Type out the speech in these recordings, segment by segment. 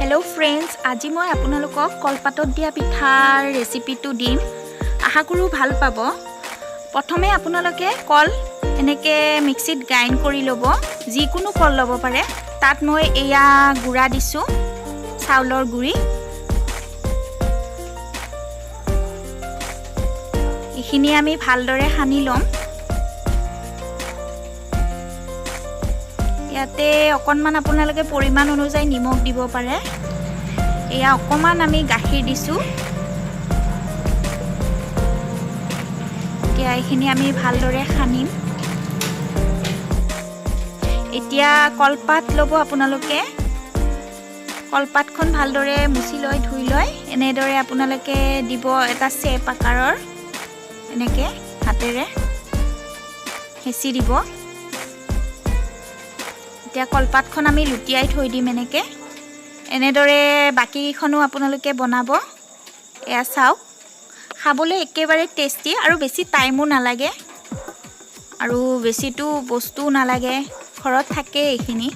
Hello friends, आज मैं आपनालोকক कलपातत दिया पिठार रेसिपिटो दिम। आशा करूँ भाल पाब। प्रथमे आपनालोके कल एनेके मिक्सित ग्राइंड करि लब। जिकोनो कल लब पारे। तात मैं एया गुड़ा दिसु, चाउलर गुड़ी। एखिनि आमी भालदरे सानि लम। याते अकनमान आपनालोके परिमाण अनुसार निमख দিব পাৰে। एया अकमान आमी गाखिर दिसु। এতিয়া এখিনি আমি ভালদৰে খানিম। এতিয়া কলপাত লব আপোনালোকে। কলপাতখন ভালদৰে মুছি লৈ ধুই লৈ এনেদৰে আপোনালোকে দিব এটা চেপ আকাৰৰ। এনেকে হাতেৰে হেঁচি দিব। এতিয়া কলপাতখন আমি লুটিয়াই থৈ দিম এনেকে। এনেদৰে বাকিখনো আপোনালোকে বনাব। এয়া চাওক, খাবলৈ একেবাৰে টেষ্টি আৰু বেছি টাইমো নালাগে আৰু বেছিটো বস্তু নালাগে, ঘৰত থাকে এইখিনি।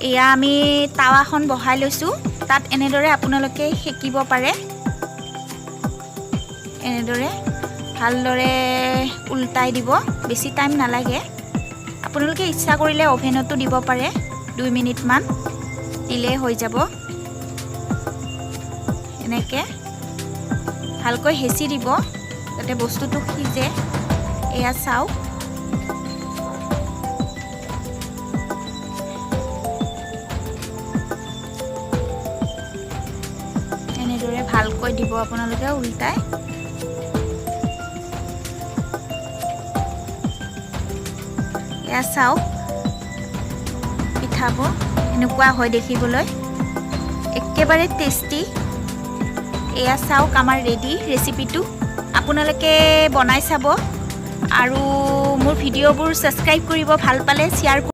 এয়া আমি তাৱাখন বহাই লৈছো। তাত এনেদৰে আপোনালোকে সেকিব পাৰে। এনেদৰে ভালদৰে উল্টাই দিব, বেছি টাইম নালাগে। আপোনালোকে ইচ্ছা কৰিলে ওভেনতো দিব পাৰে। 2 মিনিট মান দিলে হৈ যাব। এনেকে ভালকৈ হেঁচি দিব যাতে বস্তুটো সিজে। এয়া চাওক, এনেদৰে ভালকৈ দিব আপোনালোকে উল্টাই। এয়া চাওক, পিঠাবোৰ এনেকুৱা হয় দেখিবলৈ, একেবাৰে টেষ্টি। এয়া চাওক, আমাৰ ৰেডি ৰেচিপিটো। আপোনালোকে বনাই চাব আৰু মোৰ ভিডিঅ'বোৰ ছাবস্ক্ৰাইব কৰিব, ভাল পালে শ্বেয়াৰ